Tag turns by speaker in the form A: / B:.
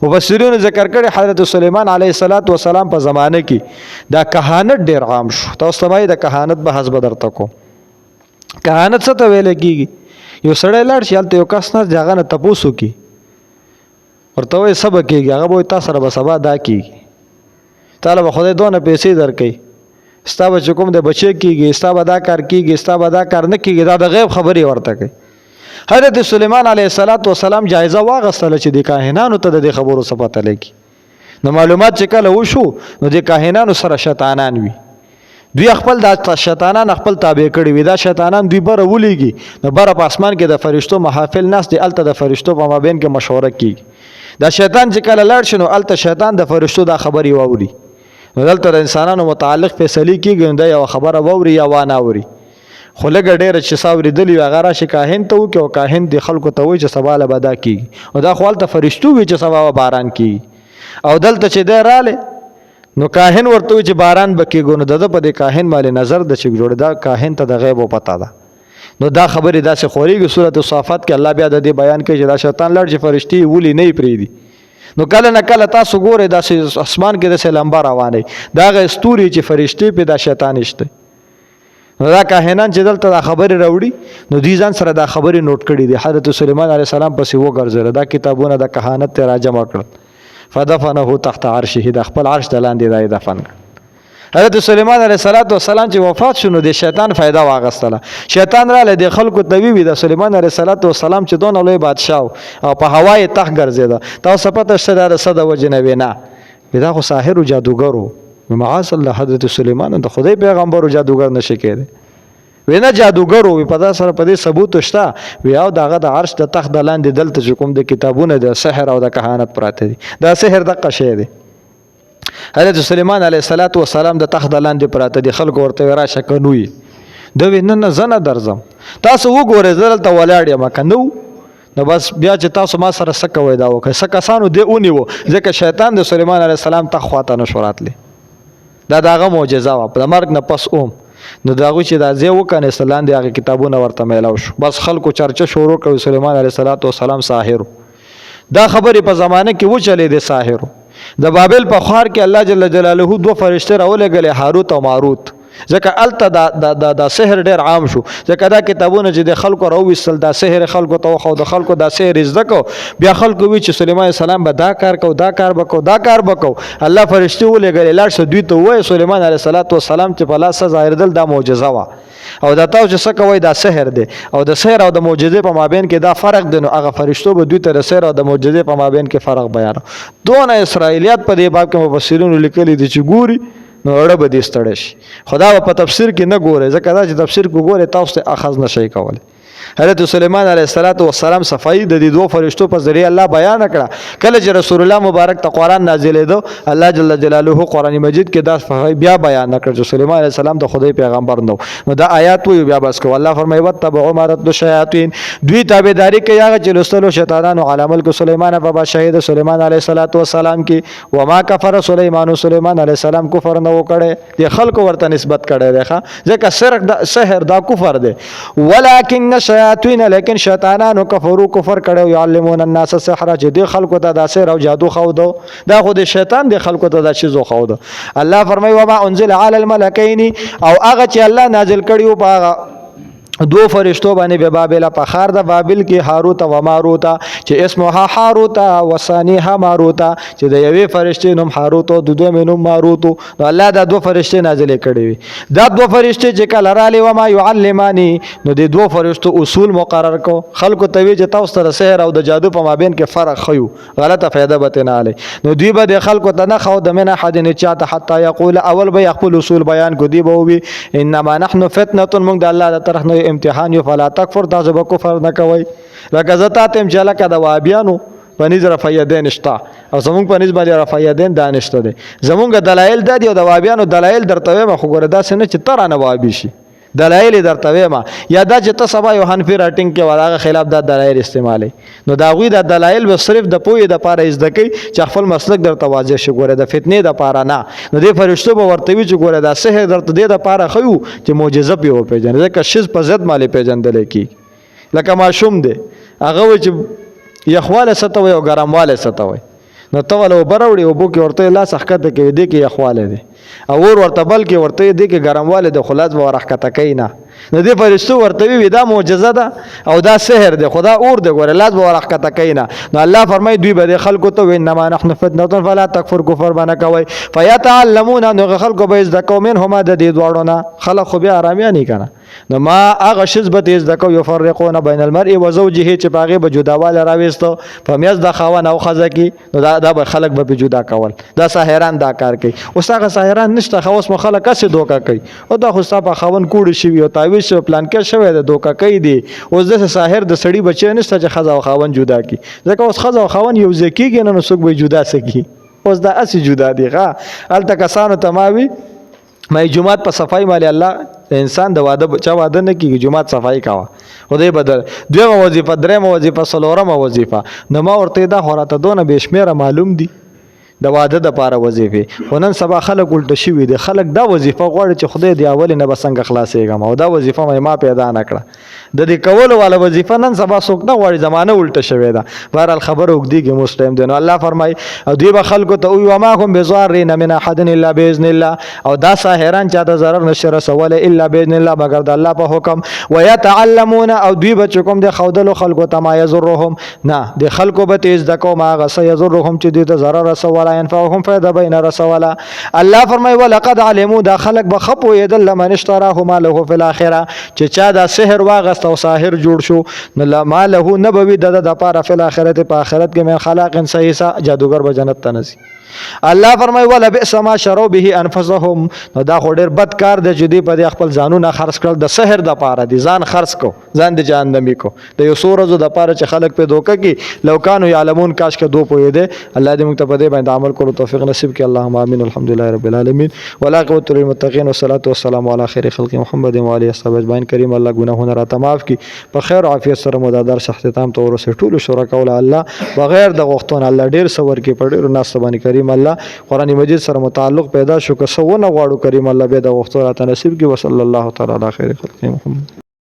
A: مفسرین ذکر کړي حضرت سلیمان علیه السلام په زمانه کې دا کهانت ډیر عام شو. تاسو ته وایي د کهانت بحث به درته کوم. کهانت څه ته ویل کېږي؟ یو سړی لاړ شي هلته یو کس نه هغه نه تپوس وکړي، ورته وایي څه به کېږي؟ هغه به وایي تا سره به سبا دا کېږي، تاله به خدای دونه پیسې درکوي، ستا به چې کوم د بچی کېږي، ستا به دا کار کېږي، ستا به دا کار نه کېږي. دا د غیب خبرې ورته کوي. حضرت سلیمان علیه السلام جایزه واغستله چې د کاهنانو ته د دې خبرو څه پته لګي. نو معلومات چې کله وشو نو د کاهنانو سره شیطانان وي، دوی خپل دا شیطانان خپل تابع کړي وي. دا شیطانان دوی بره ولیږي، نو بره په اسمان کې د فرشتو محافل ناست دي، هلته د فرشتو په مابین کې مشوره کېږي. دا شیطان چې کله لاړ شي نو هلته شیطان د فرشتو دا خبرې واوري، نو دلته د انسانانو متعلق فیصلې کېږي، نو دا یوه خبره واوري یا وانه اوري. خو لږه ډېره چې څه اورېدلي وي هغه راشي کاهن ته وکړي، او کاهن د خلکو ته وایي چې سبا له به دا کېږي، او دا خو هلته فرشتو وي چې سبا به باران کېږي. او دلته چې دی رالی نو کاهن ورته وایي چې باران به کېږي، نو د ده په دې کاهن باندې نظر د چې جوړ دا کاهن ته د غیب پته ده. نو دا خبرې داسې خورېږي. سورت صافات کې الله بیا د دې بیان کوي چې دا شیطان لاړ چې فرشتې ولي نه یې پرېږدي. نو کله نه کله تاسو ګورئ داسې اسمان کې داسې لمبه روانوي، د هغه ستوري چې فرشتې پې دا شیطان شته. نو دا کاهنان چې دلته دا خبرې راوړي نو دوی ځان سره دا خبرې نوٹ کړي دي. حضرت سلیمان علیه السلام پسې وګرځېدل، دا کتابونه د کهانت ته راجمع کړل. فدفنه تحت عرشه، د خپل عرش د لاندې دا یې دفن کړ. حضرت سلیمان علیه السلام چې وفات شو نو د شیطان فایده واغستله. شیطان رالی د خلکو ته وی د سلیمان علیه السلام چې دونه لوی بادشاه او په هوا یې تخت ګرځېده، تاسو پته شته دا د څه د وجې نه وي؟ نه، دا خو ساحر و جادوګر و. معاذ الله، حضرت سلیمان د خدای پیغمبر و جادوګر نشي کېدی. وی نه جادوګر و، په دا سره په دې ثبوت شته. وی او د هغه د عرش د تخت د لاندې دلته چې کوم د کتابونه د سحر او د کهانت پراته دي، دا سحر دقه شی دی. حضرت سلیمان علیه السلام د تخت د لاندې پراته دي، خلکو ورته وی راشه که نو یې. ده وی نه نه زه نه درځم، تاسو وګورئ زه دلته ولاړ یم که نه. نو بس بیا چې تاسو ما سره څه کوئ دا وکړئ. څه کسانو دې ونیوه ځکه شیطان د سلیمان علیه السلام تخت خواته نه شو راتلی. دا د هغه معجزه وه د مرګ نه پس نو د هغوی چې دا ځای وکنیسته لاندې هغې کتابونه ورته میلاو شو. بس خلکو چرچه شروع کوي سلیمان علیه السلام ساحر. دا خبرې په زمانه کې وچلېدې ساحر. د بابل په ښار کې الله جل جلاله دوه فرشتې راولېږلې، هاروت او ماروت. ځکه هلته دا سحر ډېر عام شو، ځکه دا کتابونه چې د خلکو راوویستل دا سحر خلکو ته وښو، د خلکو دا سحر زده کو. بیا خلکو وی چې سلیمان علیه السلام به دا کار کو، دا کار به کو، دا کار به کو. الله فرشتې ولېږلې لاړ شه دوی ته ووایه سلیمان علیه السلام چې په لاس ظاهرېدل دا معجزه وه، او دا تاسو چې څه کوئ دا سحر دی. او د سحر او د معجزې په مابین کې دا فرق دی. نو هغه فرشتو به دوی ته د سحر او د معجزې په مابین کې فرق بیانوه. دونه اسرائیلیات په دې باب کې مفسرینو لیکلي دي چې ګوري نو اړه به دې ستړی شي. خدا به په تفسیر کې نه ګورئ، ځکه دا چې تفسیر کې ګورئ تاسو ته اخذ نه شئ کولی. حضرت سلیمان علیه السلام صفائی د دې دوه فرشتو په ذریعه الله بیان کړه. کله چې رسول الله مبارک ته قرآن نازلېدو الله جل جلاله قرآن مجید کې دا صفائی بیا بیان کړ چې سلیمان علیه السلام د خدای پیغمبر نو. نو دا آیات وی بیا بس کو الله فرمایي وتبعوا ما تتلو الشیاطین، دوی تابعداري کوي هغه چې لوستلو شیطانانو علی ملک سلیمان په شهید سلیمان علیه السلام کې. وما کفر سلیمان، سلیمان علیه السلام کفر نه وکړي، د خلکو ورته نسبت کړي دی ځکه سحر دا کفر دی. ولکن شیاطین، لیکن شیطانانو کفرو کفر کړو، یعلمون الناس السحر، چې دی خلکو ته دا سحر او جادو خو دو، دا خو د شیطان دی خلکو ته دا شیزو خو دو. الله فرمایي وما انزل علی الملکین، او هغه چې الله نازل کړیو په دو فرشتو باندې به بابل په خار د بابل کې هاروت او ماروت چې اسمها هاروت او ثانیها ماروت چې د یوې فرشتې نوم هاروت او د دوه نوم ماروت. نو الله دا دو فرشتې نازلې کړې وي. دا دو فرشتې چې کله رالی و ما يعلمانی، نو د دو فرشتو اصول مقرر کو خلکو ته وی چې تاسو ته سحر او د جادو په مابین کې فرق خيو، غلطه فائدہ به نه علي. نو دوی به د خلکو ته نه خو د من احد نه چاته حتی یقول اول به خپل اصول بیان کو دی به وي انما نحن فتنه، موږ د الله طرف نه امتحان یو، فلا تکفر، تاسو به کفر نه کوئ. لکه زه تا ته یم چې لکه د وهابیانو په نظر رفع یدین شته او زمونږ په نظر باندې رفع یدین دا نشته دی. زمونږ دلایل دا دي او د وهابیانو دلایل درته وایم، خو ګوره داسې نه چې ته رانه وهابي شي. دلایل درته وایم یا دا چې ته سبا یو حنفي راټینګ کې هغه خلاف دا دلایل استعمالوي، نو د هغوی دا دلایل به صرف د پوهې دپاره زده کوي چې خپل مسلک درته واضح شي. ګوره د فتنې دپاره نه. نو دې فرشتو به ورته وي چې ګوره دا سحر درته دې دپاره ښیو چې معجزه پرې وپېژنې، ځکه شز په ضد باندې پېژندلی کېږي. لکه ماشوم دی هغه وایي چې یخوالی څه ته وایي او ګرموالی څه ته وایي. نو ته ول وبروړي او بو کې ورته لاس حقته کې دې کې اخواله دي او ورته بل کې ورته دې کې ګرمواله د خلاص به ورحقته کینا نو دې فرشتو ورته وی دا معجزه ده او دا سحر ده خدا اور ده ګوره لاس به ورحقته کینا نو الله فرمای دوی به خلکو ته انما نحن فتنه فلا تکفر کفر بنا کوي فیتعلمون نو خلکو به ذکو منهما د دې دواړو خلک خو بیا آرامیا نه کنه نو ما هغه شذبت از دکو یفرقون بین المرء و زوجه چې پاغه به جداواله راويستو په میاز د خاون او خزه کې نو دا به خلک به جدا کول دا ساحران دا کار کوي اوس هغه ساحران نشته خواص مخلک اسه دوکا کوي او دا خو صاحب خاون کوړ شي او تعویذ پلان کې شوی د دوکا کوي دی اوس د ساحر د سړی بچی نشته چې خزه او خاون جدا کی ځکه اوس خزه او خاون یو ځکیږي نو څوک به جدا سکی اوس دا اسه جدا دی ښا الته کسانو تماوي مې جمعات په صفای مال الله انسان د واده چا واده نه کیږي جمعات صفای کاوه خدای بدل دویمه وظیفه درېمه وظیفه څلورمه وظیفه نو ما ورته دا خوراته دونه بشمیره معلوم دي د واده د پاره وظیفه ونن سبا خلک الټ شوی دي خلک دا وظیفه غواړي چې خدای دی اول نه بسنګ خلاصېږم او دا وظیفه ما پیدا نه کړه د دې کول والا وظیفه نن سبا څوک نه غواړي زمانه الټ شوی دا بهر خبر وګديږي مسلم دي نو الله فرمای او دوی به خلکو ته او ما هم بزارین من احد الا باذن الله او دا ساحران چا د ضرر نشر سوال الا باذن الله مگر د الله په حکم ويتعلمون او دوی به کوم د خودلو خلکو ته ما یزرهم نه د خلکو به تیز دکو ما غس یزرهم چې د ضرر سوال ينفعهم فائدہ بین رسولا الله فرمای ولقد علموا دا خلق بخپو يدل من اشتراه ما له في الاخره چې چا دا سحر واغست او ساحر جوړ شو نو ما له نبوي د پاره په اخرت په اخرت کې من خلاق صحیح جادوګر به جنت ته نسی الله فرمای ولا بئس ما شروا به انفسهم نو دا خو ډیر بد کار دی چې دی په خپل ځانونه خرڅ کړل د سحر د پاره دي ځان خرڅ کو ځان د جهنمی کو د یو سورزو د پاره چې خلک په دوکه کې لو کانوا یعلمون کاش کې دو پوی دی الله دې موږ ته په دې باندې عمل کولو توفیق نصیب کړي اللهم امين الحمدلله رب العالمین ولا قوت للمتقین والصلاه والسلام علی خیر خلق محمد و علی اصحاب اجمعین کریم الله ګناهونه را معاف کړي په خیر او عافیت سره مدادر اختتام ته ورسې ټول شرکا ول الله بغیر د غوښتون الله ډیر صبر کې په ډیر ناس باندې کریم الله قرآن مجید سره متعلق پیدا شو که سونه غواړو کریم الله به د وخت راته نصیب کی وصلی الله تعالی علی خیر خلق محمد